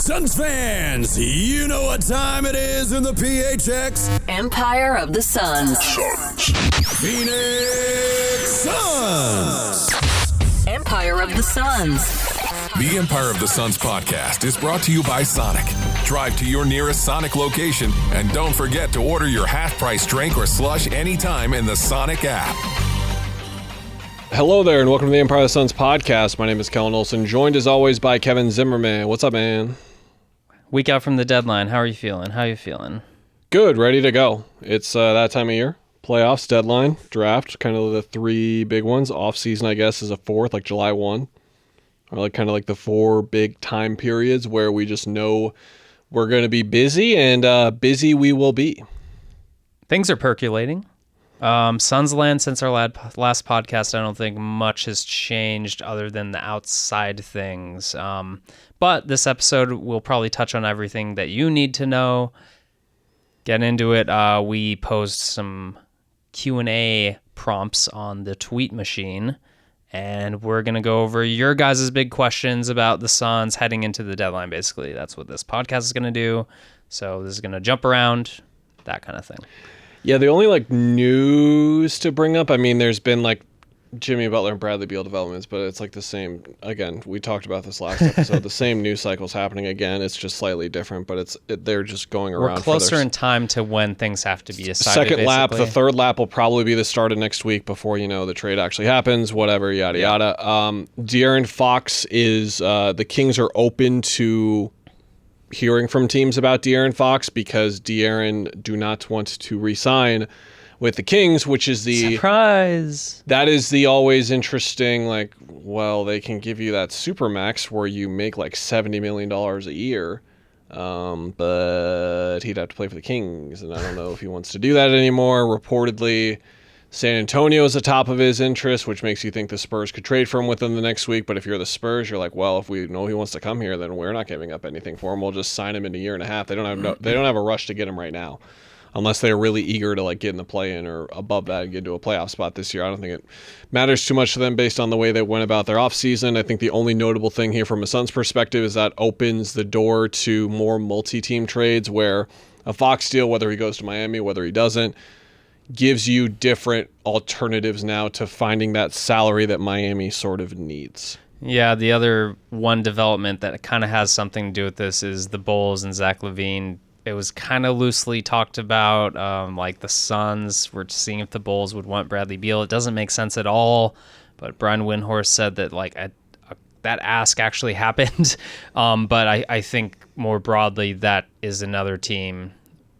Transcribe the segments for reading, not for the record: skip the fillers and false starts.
Suns fans, you know what time it is in the PHX. Empire of the Suns. Phoenix Suns. Empire of the Suns. The Empire of the Suns podcast is brought to you by Sonic. Drive to your nearest Sonic location and don't forget to order your half-price drink or slush anytime in the Sonic app. Hello there, and welcome to the Empire of the Suns podcast. My name is Kellan Olson, joined as always by Kevin Zimmerman. What's up, man? Week out from the deadline. How are you feeling? Good, ready to go. It's that time of year. Playoffs, deadline, draft, kind of the three big ones. Off-season, I guess, is a fourth, like July 1. Or like kind of like the four big time periods where we just know we're going to be busy, and busy we will be. Things are percolating. Suns land since our last podcast, I don't think much has changed other than the outside things. But this episode will probably touch on everything that you need to know. Get into it. We posed some Q&A prompts on the tweet machine, and we're going to go over your guys' big questions about the Suns heading into the deadline, basically. That's what this podcast is going to do. So this is going to jump around, that kind of thing. Yeah, the only news to bring up, I mean, there's been Jimmy Butler and Bradley Beal developments, but it's the same. Again, we talked about this last episode. The same news cycle's happening again. It's just slightly different, but they're just going around. We're closer in time to when things have to be decided. Second lap, the third lap will probably be the start of next week before the trade actually happens. Whatever, yada yada. DeAaron Fox is the Kings are open to hearing from teams about DeAaron Fox because DeAaron do not want to re-sign with the Kings, which is the surprise. That is the always interesting, they can give you that supermax where you make $70 million a year, but he'd have to play for the Kings, and I don't know if he wants to do that anymore. Reportedly, San Antonio is the top of his interest, which makes you think the Spurs could trade for him within the next week. But if you're the Spurs, you're if we know he wants to come here, then we're not giving up anything for him. We'll just sign him in a year and a half. They don't have a rush to get him right now, unless they're really eager to get in the play-in or above that and get into a playoff spot this year. I don't think it matters too much to them based on the way they went about their offseason. I think the only notable thing here from a Suns perspective is that opens the door to more multi-team trades where a Fox deal, whether he goes to Miami, whether he doesn't, gives you different alternatives now to finding that salary that Miami sort of needs. Yeah, the other one development that kind of has something to do with this is the Bulls and Zach LaVine. It was kind of loosely talked about, the Suns were seeing if the Bulls would want Bradley Beal. It doesn't make sense at all, but Brian Windhorst said that that ask actually happened. But I think more broadly that is another team,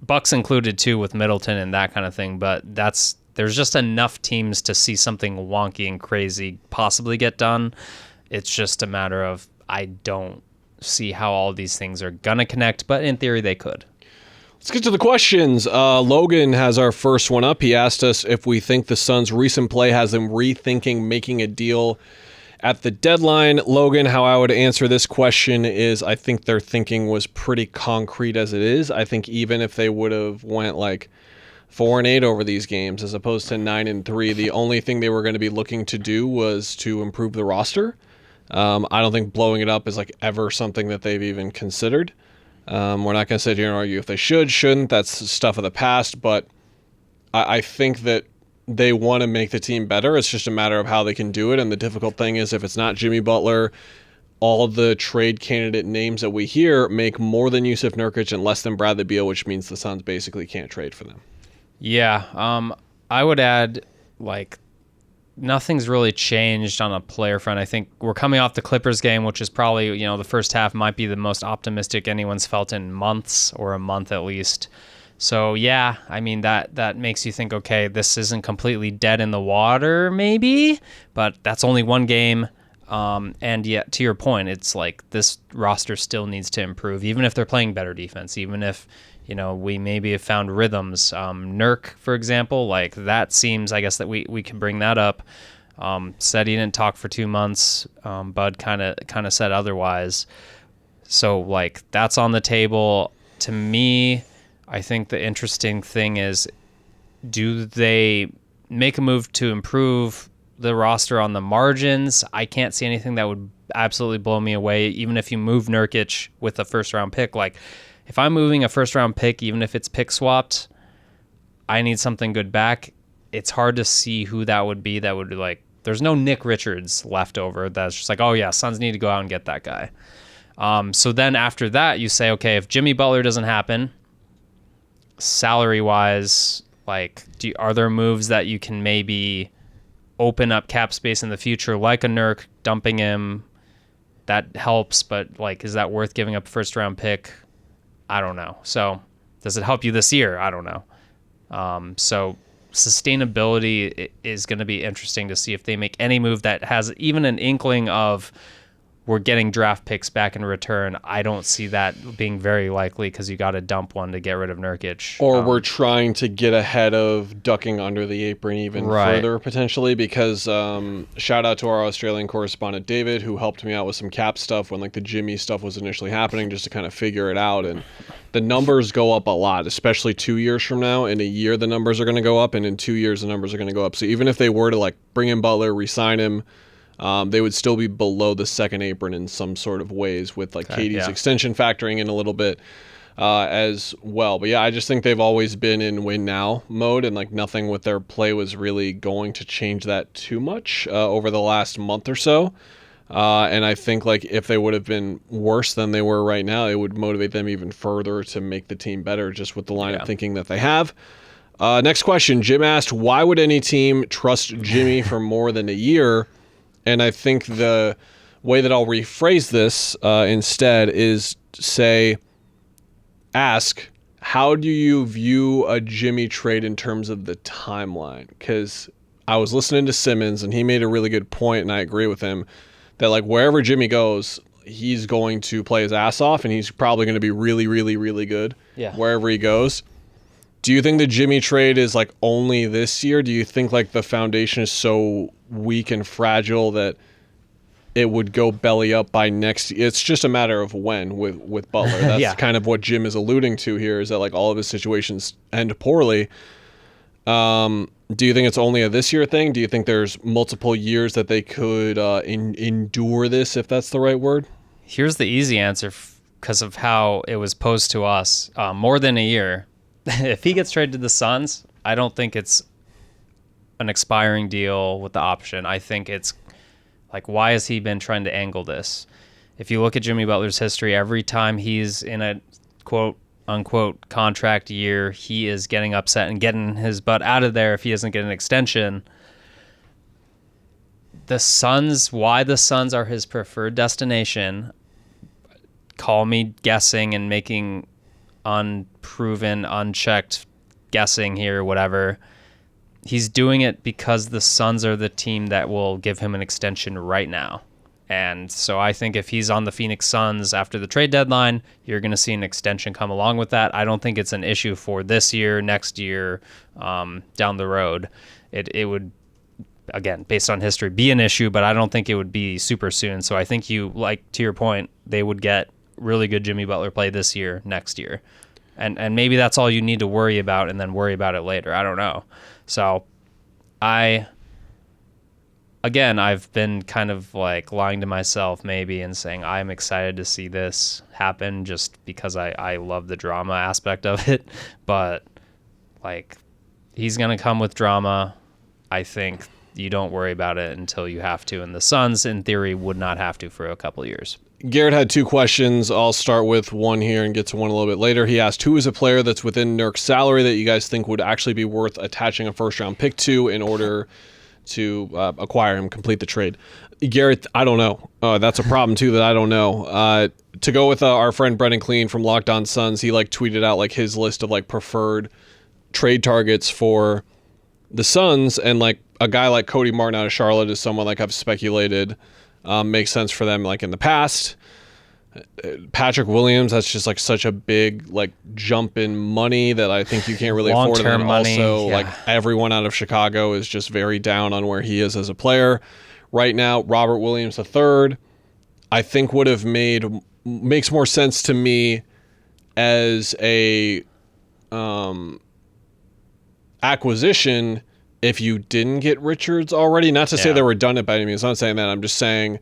Bucks included too, with Middleton and that kind of thing. But there's just enough teams to see something wonky and crazy possibly get done. It's just a matter of I don't see how all these things are gonna connect, but in theory they could. Let's get to the questions. Logan has our first one up. He asked us if we think the Suns' recent play has them rethinking making a deal at the deadline. Logan, how I would answer this question is I think their thinking was pretty concrete as it is. I think even if they would have went 4-8 over these games as opposed to 9-3, the only thing they were going to be looking to do was to improve the roster. I don't think blowing it up is ever something that they've even considered. We're not going to sit here and argue if they shouldn't. That's stuff of the past, but I think that they want to make the team better. It's just a matter of how they can do it. And the difficult thing is if it's not Jimmy Butler, all the trade candidate names that we hear make more than Yusuf Nurkic and less than Bradley Beal, which means the Suns basically can't trade for them. Yeah. I would add nothing's really changed on a player front. I think we're coming off the Clippers game, which is probably, the first half might be the most optimistic anyone's felt in months, or a month at least. So, yeah, I mean, that makes you think, okay, this isn't completely dead in the water, maybe, but that's only one game. And yet, to your point, it's this roster still needs to improve, even if they're playing better defense, even if, we maybe have found rhythms. Nurk, for example, that seems, I guess, that we can bring that up. Said he didn't talk for 2 months. Bud kind of said otherwise. So, that's on the table. To me, I think the interesting thing is, do they make a move to improve the roster on the margins? I can't see anything that would absolutely blow me away. Even if you move Nurkic with a first-round pick, like if I'm moving a first-round pick, even if it's pick swapped, I need something good back. It's hard to see who that would be. That would like, there's no Nick Richards left over. That's just like, oh yeah, Suns need to go out and get that guy. So then after that, you say, okay, if Jimmy Butler doesn't happen, salary-wise, like, are there moves that you can maybe open up cap space in the future, like a Nurk, dumping him? That helps, but like, is that worth giving up a first-round pick? I don't know. So does it help you this year? I don't know. So sustainability is going to be interesting to see if they make any move that has even an inkling of we're getting draft picks back in return. I don't see that being very likely because you got to dump one to get rid of Nurkic. Or we're trying to get ahead of ducking under the apron even further potentially, because shout out to our Australian correspondent David, who helped me out with some cap stuff when like the Jimmy stuff was initially happening, just to kind of figure it out. And the numbers go up a lot, especially 2 years from now. In a year, the numbers are going to go up, and in 2 years, the numbers are going to go up. So even if they were to like bring in Butler, re-sign him, they would still be below the second apron in some sort of ways, with like KD's extension factoring in a little bit as well. But yeah, I just think they've always been in win now mode, and like nothing with their play was really going to change that too much over the last month or so. And I think like if they would have been worse than they were right now, it would motivate them even further to make the team better, just with the line of thinking that they have. Next question. Jim asked, why would any team trust Jimmy for more than a year? And I think the way that I'll rephrase this instead is ask, how do you view a Jimmy trade in terms of the timeline? Because I was listening to Simmons, and he made a really good point, and I agree with him, that like wherever Jimmy goes, he's going to play his ass off, and he's probably going to be really, really, really good wherever he goes. Do you think the Jimmy trade is like only this year? Do you think like the foundation is so weak and fragile that it would go belly up by next year? It's just a matter of when with Butler. That's kind of what Jim is alluding to here, is that like all of his situations end poorly. Do you think it's only a this year thing? Do you think there's multiple years that they could endure this, if that's the right word? Here's the easy answer because of how it was posed to us. More than a year. If he gets traded to the Suns, I don't think it's an expiring deal with the option. I think it's like, why has he been trying to angle this? If you look at Jimmy Butler's history, every time he's in a quote unquote contract year, he is getting upset and getting his butt out of there if he doesn't get an extension. The Suns, why the Suns are his preferred destination, call me guessing and making unproven, unchecked guessing here, whatever. He's doing it because the Suns are the team that will give him an extension right now. And so I think if he's on the Phoenix Suns after the trade deadline, you're going to see an extension come along with that. I don't think it's an issue for this year, next year, down the road. It would, again, based on history, be an issue, but I don't think it would be super soon. So I think to your point, they would get really good Jimmy Butler play this year, next year. And maybe that's all you need to worry about, and then worry about it later. I don't know. So I've been kind of like lying to myself maybe and saying I'm excited to see this happen just because I love the drama aspect of it. But like, he's going to come with drama. I think you don't worry about it until you have to. And the Suns, in theory, would not have to for a couple of years. Garrett had two questions. I'll start with one here and get to one a little bit later. He asked, who is a player that's within Nurk's salary that you guys think would actually be worth attaching a first-round pick to in order to acquire him, complete the trade? Garrett, I don't know. That's a problem, too, that I don't know. To go with our friend Brendan Clean from Locked On Suns, he like tweeted out like his list of like preferred trade targets for the Suns, and like a guy like Cody Martin out of Charlotte is someone like I've speculated makes sense for them like in the past. Patrick Williams, that's just like such a big like jump in money that I think you can't really afford. Long-term money, also, like everyone out of Chicago is just very down on where he is as a player right now. Robert Williams III, I think makes more sense to me as a acquisition if you didn't get Richards already. Not to say they're redundant by any means. I'm not saying that. I'm just saying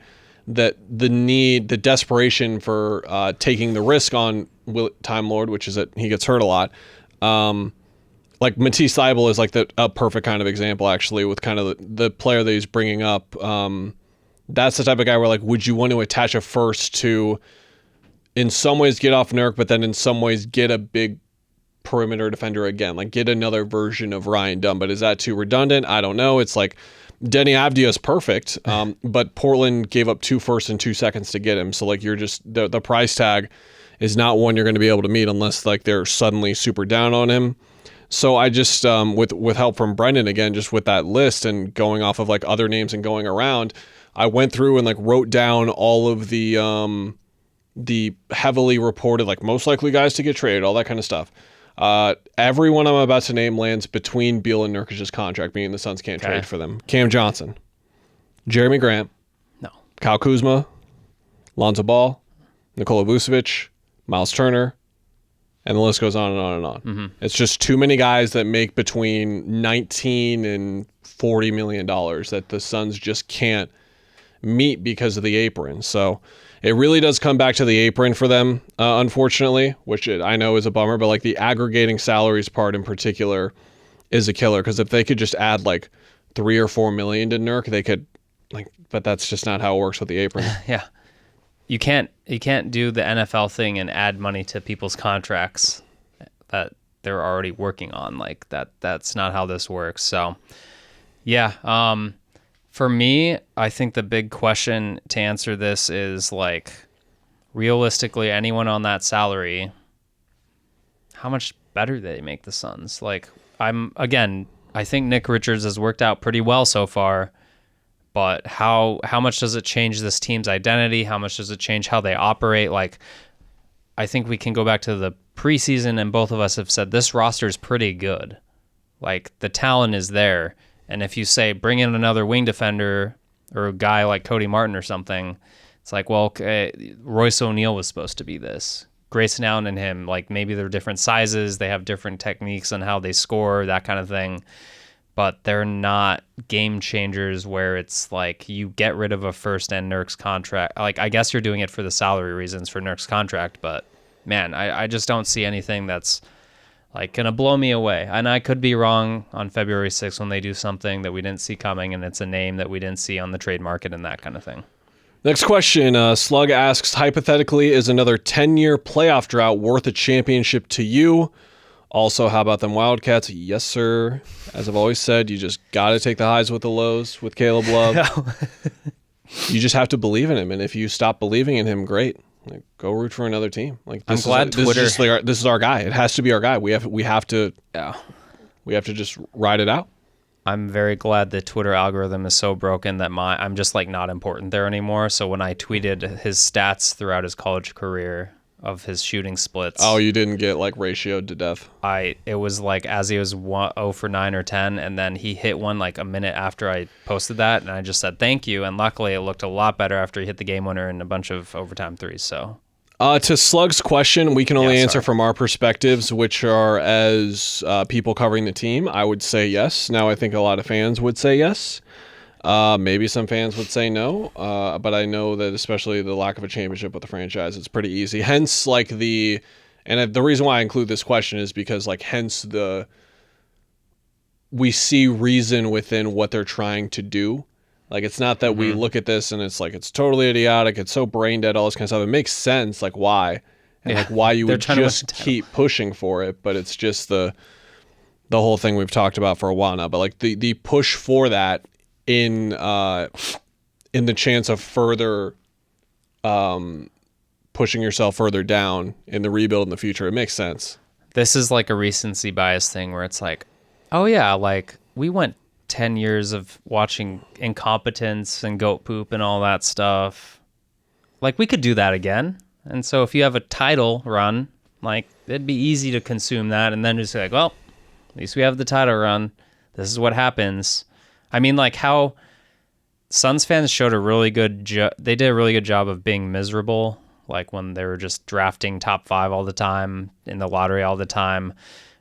that the desperation for taking the risk on Time Lord, which is that he gets hurt a lot. Like Matisse Thybulle is like a perfect kind of example, actually, with kind of the player that he's bringing up. That's the type of guy where, like, would you want to attach a first to, in some ways, get off Nurk, but then in some ways get a big perimeter defender again, like get another version of Ryan Dunn? But is that too redundant? I don't know. It's like Denny Avdia is perfect, but Portland gave up 2 firsts and 2 seconds to get him. So like you're just the price tag is not one you're going to be able to meet unless like they're suddenly super down on him. So I just with help from Brendan again, just with that list and going off of like other names and going around, I went through and like wrote down all of the heavily reported like most likely guys to get traded, all that kind of stuff. Everyone I'm about to name lands between Beal and Nurkic's contract, meaning the Suns can't trade for them. Cam Johnson, Jeremy Grant, No. Kyle Kuzma, Lonzo Ball, Nikola Vucevic, Miles Turner, and the list goes on and on and on. Mm-hmm. It's just too many guys that make between $19 and $40 million that the Suns just can't meet because of the apron. So it really does come back to the apron for them, unfortunately, which I know is a bummer, but like the aggregating salaries part in particular is a killer, because if they could just add like $3 or $4 million to Nurk, they could but that's just not how it works with the apron. Yeah. You can't do the NFL thing and add money to people's contracts that they're already working on. Like that's not how this works. So yeah, for me, I think the big question to answer this is like, realistically, anyone on that salary, how much better do they make the Suns? Like I think Nick Richards has worked out pretty well so far. But how much does it change this team's identity? How much does it change how they operate? Like, I think we can go back to the preseason, and both of us have said this roster is pretty good. Like, the talent is there. And if you say, bring in another wing defender or a guy like Cody Martin or something, it's like, well, okay, Royce O'Neal was supposed to be this. Grayson Allen and him, like, maybe they're different sizes. They have different techniques on how they score, that kind of thing. But they're not game changers where it's like you get rid of a first and Nurk's contract. Like, I guess you're doing it for the salary reasons for Nurk's contract, but man, I just don't see anything that's like going to blow me away. And I could be wrong on February 6th when they do something that we didn't see coming and it's a name that we didn't see on the trade market and that kind of thing. Next question, Slug asks, hypothetically, is another 10-year playoff drought worth a championship to you? Also, how about them Wildcats? Yes, sir. As I've always said, you just got to take the highs with the lows with Caleb Love. You just have to believe in him, and if you stop believing in him, great. Like, go root for another team. Like, I'm glad Twitter. This is our guy. It has to be our guy. We have to just ride it out. I'm very glad the Twitter algorithm is so broken that I'm just like not important there anymore. So when I tweeted his stats throughout his college career of his shooting splits. Oh, you didn't get like ratioed to death. It was like as he was 0 for 9 or 10, and then he hit one like a minute after I posted that, and I just said thank you, and luckily it looked a lot better after he hit the game winner and a bunch of overtime threes. So to Slug's question, we can only answer from our perspectives, which are as people covering the team. I would say yes. Now I think a lot of fans would say yes. Maybe some fans would say no, but I know that especially the lack of a championship with the franchise, it's pretty easy. Hence, like the reason why I include this question is because, like, hence we see reason within what they're trying to do. Like, it's not that we look at this and it's like it's totally idiotic, it's so brain dead, all this kind of stuff. It makes sense, like why, and like why you would just keep pushing for it. But it's just the whole thing we've talked about for a while now. But like the push for that. In the chance of further pushing yourself further down in the rebuild in the future, it makes sense. This is like a recency bias thing where it's like, oh yeah, like we went 10 years of watching incompetence and goat poop and all that stuff. Like we could do that again. And so if you have a title run, like it'd be easy to consume that and then just be like, well, at least we have the title run. This is what happens. I mean, like how Suns fans showed a really good they did a really good job of being miserable, like when they were just drafting top 5 all the time, in the lottery all the time.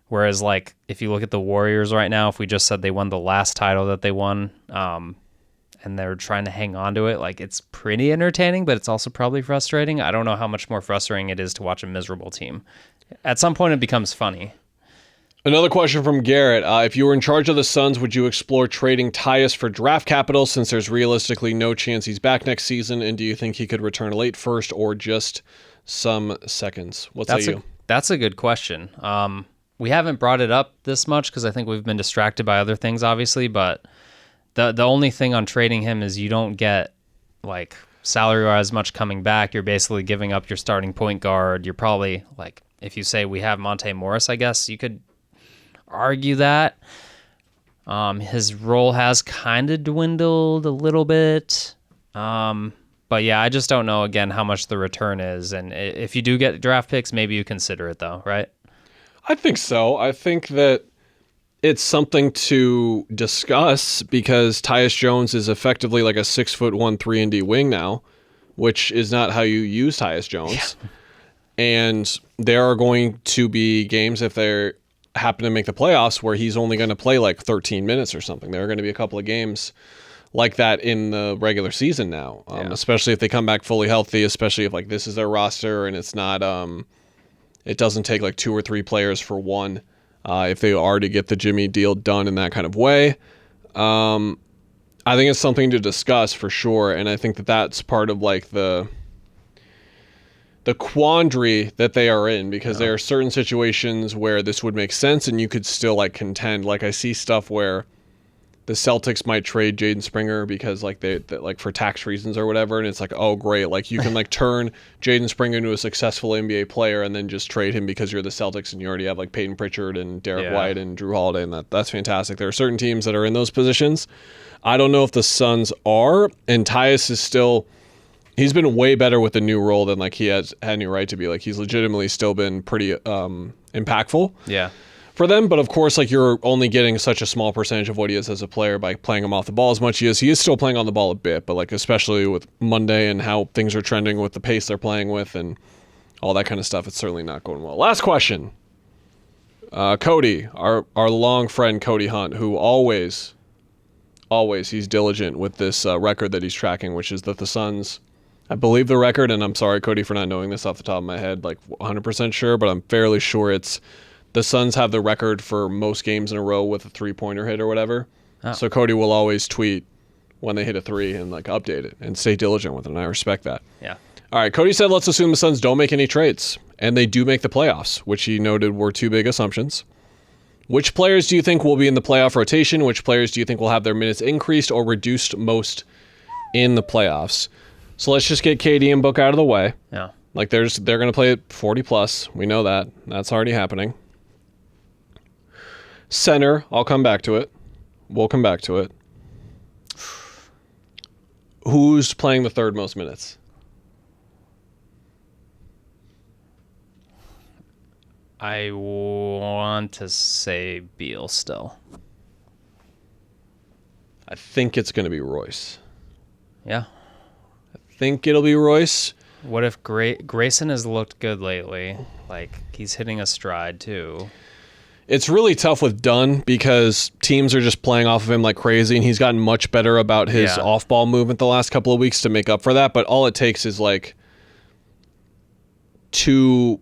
Whereas, like, if you look at the Warriors right now, if we just said they won the last title that they won and they're trying to hang on to it, like it's pretty entertaining, but it's also probably frustrating. I don't know how much more frustrating it is to watch a miserable team. At some point, it becomes funny. Another question from Garrett. If you were in charge of the Suns, would you explore trading Tyus for draft capital since there's realistically no chance he's back next season? And do you think he could return late first or just some seconds? What say you? That's a good question. We haven't brought it up this much because I think we've been distracted by other things, obviously. But the only thing on trading him is you don't get like salary-wise much coming back. You're basically giving up your starting point guard. You're probably like, if you say we have Monte Morris, I guess you could argue that. His role has kind of dwindled a little bit. But yeah, I just don't know, again, how much the return is. And if you do get draft picks, maybe you consider it, though, right? I think so. I think that it's something to discuss because Tyus Jones is effectively like a 6'1", 3-and-D wing now, which is not how you use Tyus Jones. Yeah. And there are going to be games if they happen to make the playoffs where he's only going to play like 13 minutes or something. There are going to be a couple of games like that in the regular season now, especially if they come back fully healthy, especially if like this is their roster and it's not, it doesn't take like 2 or 3 players for one. If they are to get the Jimmy deal done in that kind of way, I think it's something to discuss for sure. And I think that that's part of like the quandary that they are in, because there are certain situations where this would make sense and you could still like contend. Like I see stuff where the Celtics might trade Jaden Springer because like they like for tax reasons or whatever, and it's like, oh great, like you can like turn Jaden Springer into a successful NBA player and then just trade him because you're the Celtics and you already have like Peyton Pritchard and Derek White and Drew Holiday, and that's fantastic. There are certain teams that are in those positions. I don't know if the Suns are, and Tyus is still, he's been way better with the new role than like he has had any right to be. Like he's legitimately still been pretty impactful. Yeah. For them, but of course, like you're only getting such a small percentage of what he is as a player by playing him off the ball as much as he is still playing on the ball a bit, but like especially with Monday and how things are trending with the pace they're playing with and all that kind of stuff, it's certainly not going well. Last question. Cody, our long friend Cody Hunt, who always he's diligent with this record that he's tracking, which is that the Suns, I believe the record, and I'm sorry Cody for not knowing this off the top of my head, like 100% sure, but I'm fairly sure it's the Suns have the record for most games in a row with a three-pointer hit or whatever. Oh. So Cody will always tweet when they hit a three and like update it and stay diligent with it, and I respect that. Yeah. All right, Cody said let's assume the Suns don't make any trades, and they do make the playoffs, which he noted were 2 big assumptions. Which players do you think will be in the playoff rotation? Which players do you think will have their minutes increased or reduced most in the playoffs? So let's just get KD and Book out of the way. Yeah. Like they're going to play at 40+. We know that. That's already happening. Center, I'll come back to it. We'll come back to it. Who's playing the third most minutes? I want to say Beal still. I think it's going to be Royce. Yeah. I think it'll be Royce. What if Grayson has looked good lately? Like, he's hitting a stride, too. It's really tough with Dunn because teams are just playing off of him like crazy, and he's gotten much better about his off-ball movement the last couple of weeks to make up for that, but all it takes is like 2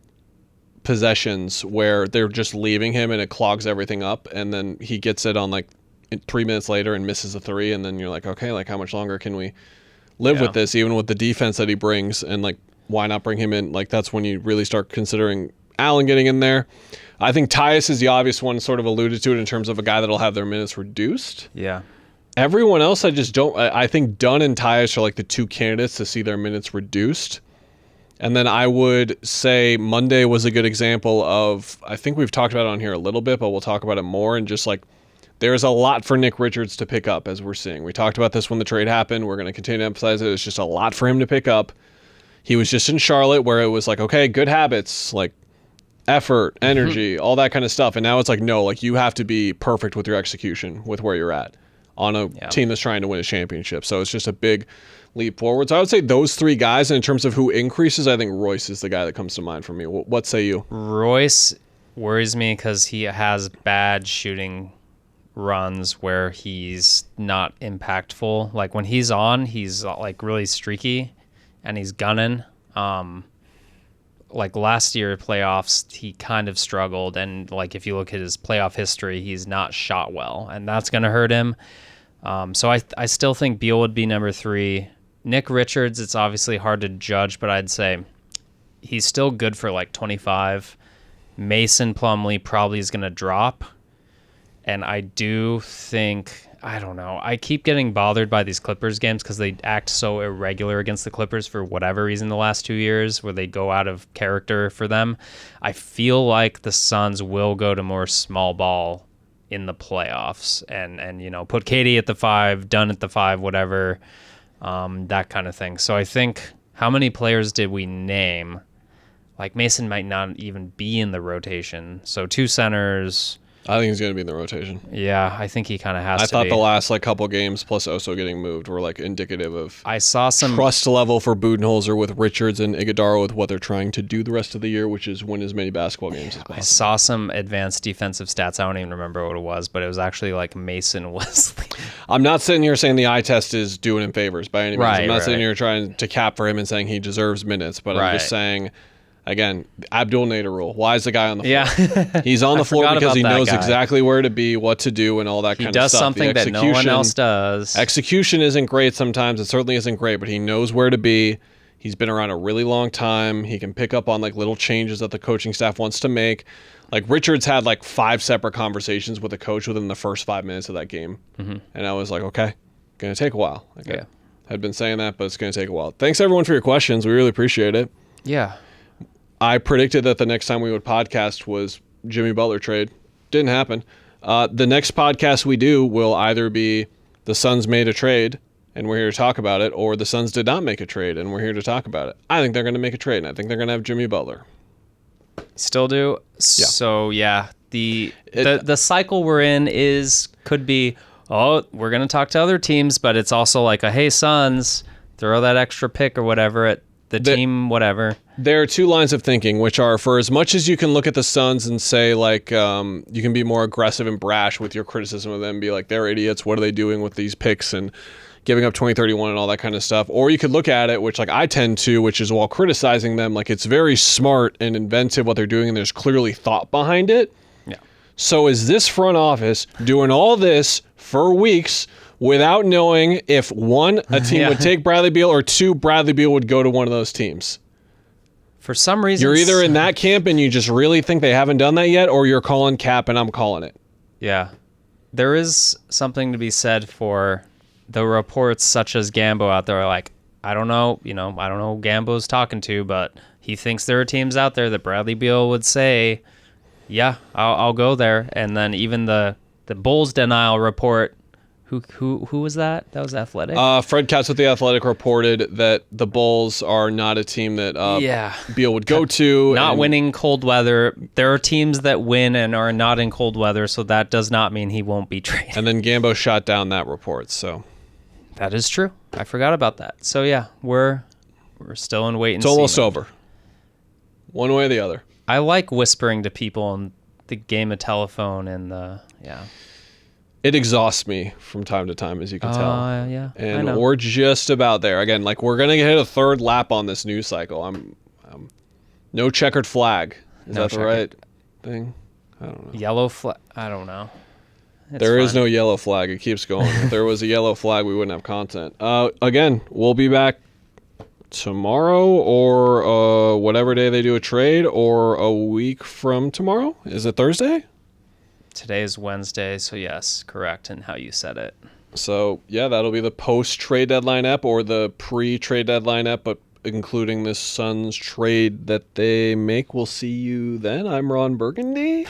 possessions where they're just leaving him and it clogs everything up, and then he gets it on like 3 minutes later and misses a 3, and then you're like, okay, like how much longer can we live with this, even with the defense that he brings, and like why not bring him in? Like that's when you really start considering Allen getting in there. I think Tyus is the obvious one, sort of alluded to it in terms of a guy that'll have their minutes reduced. Yeah. Everyone else, I just don't. I think Dunn and Tyus are like the 2 candidates to see their minutes reduced. And then I would say Monday was a good example of, I think we've talked about it on here a little bit, but we'll talk about it more. And just like, there's a lot for Nick Richards to pick up, as we're seeing. We talked about this when the trade happened. We're going to continue to emphasize it. It's just a lot for him to pick up. He was just in Charlotte where it was like, okay, good habits, like effort, energy, all that kind of stuff. And now it's like, no, like you have to be perfect with your execution with where you're at on a team that's trying to win a championship. So it's just a big leap forward. So I would say those 3 guys, and in terms of who increases, I think Royce is the guy that comes to mind for me. What say you? Royce worries me because he has bad shooting runs where he's not impactful. Like when he's on, he's like really streaky and he's gunning. Like last year playoffs, he kind of struggled, and like if you look at his playoff history, he's not shot well, and that's going to hurt him. So I still think Beal would be number 3. Nick Richards, it's obviously hard to judge, but I'd say he's still good for like 25. Mason Plumlee probably is going to drop, and I do think, I don't know, I keep getting bothered by these Clippers games because they act so irregular against the Clippers for whatever reason the last 2 years, where they go out of character for them. I feel like the Suns will go to more small ball in the playoffs and you know, put KD at the 5, Dunn at the 5, whatever, that kind of thing. So I think, how many players did we name? Like Mason might not even be in the rotation. So 2 centers. I think he's going to be in the rotation. Yeah, I think he kind of has to I thought be. the last like couple games plus Oso getting moved were like indicative of I saw some trust level for Budenholzer with Richards and Iguodala with what they're trying to do the rest of the year, which is win as many basketball games as possible. I saw some advanced defensive stats. I don't even remember what it was, but it was actually like Mason Wesley. I'm not sitting here saying the eye test is doing him favors by any means. Right, I'm not right. sitting here trying to cap for him and saying he deserves minutes, but I'm just saying, again, Abdul Nader rule. Why is the guy on the floor? Yeah. He's on the floor forgot because about he that knows guy. exactly where to be, what to do, and all that He kind of does stuff. something that no one else does. Execution isn't great sometimes. It certainly isn't great, but he knows where to be. He's been around a really long time. He can pick up on like little changes that the coaching staff wants to make. Like Richards had like 5 separate conversations with the coach within the first 5 minutes of that game. Mm-hmm. And I was like, okay, going to take a while. Like, Yeah. I had been saying that, but it's going to take a while. Thanks everyone for your questions. We really appreciate it. Yeah. I predicted that the next time we would podcast was Jimmy Butler trade. Didn't happen. The next podcast we do will either be the Suns made a trade and we're here to talk about it, or the Suns did not make a trade and we're here to talk about it. I think they're going to make a trade, and I think they're going to have Jimmy Butler. Still do. Yeah. So yeah, the cycle we're in could be, oh, we're going to talk to other teams, but it's also like a, hey, Suns, throw that extra pick or whatever at the team, whatever. There are 2 lines of thinking, which are, for as much as you can look at the Suns and say, like, you can be more aggressive and brash with your criticism of them, be like, they're idiots, what are they doing with these picks and giving up 2031 and all that kind of stuff. Or you could look at it, which like I tend to, which is while criticizing them, like it's very smart and inventive what they're doing and there's clearly thought behind it. Yeah. So is this front office doing all this for weeks without knowing if 1, a team would take Bradley Beal, or 2, Bradley Beal would go to one of those teams? For some reason, You're either in that camp and you just really think they haven't done that yet, or you're calling cap and I'm calling it. Yeah. There is something to be said for the reports such as Gambo out there, like, I don't know who Gambo's talking to, but he thinks there are teams out there that Bradley Beal would say, yeah, I'll go there. And then even the Bulls denial report, who was that? That was Athletic? Fred Katz with The Athletic reported that the Bulls are not a team that Beal would go to. Not winning cold weather. There are teams that win and are not in cold weather, so that does not mean he won't be traded. And then Gambo shot down that report, so. That is true. I forgot about that. So yeah, we're still in wait and see. It's almost over. One way or the other. I like whispering to people on the game of telephone and It exhausts me from time to time, as you can tell. Yeah, and we're just about there. Again, like we're gonna hit a 3rd lap on this news cycle. I'm no checkered flag. Is that the right thing? I don't know. Yellow flag. I don't know. There is no yellow flag. It keeps going. If there was a yellow flag, we wouldn't have content. Again, we'll be back tomorrow or whatever day they do a trade, or a week from tomorrow. Is it Thursday? Today is Wednesday, so yes, correct in how you said it. So, yeah, that'll be the post-trade deadline ep or the pre-trade deadline ep, but including this Suns trade that they make. We'll see you then. I'm Ron Burgundy.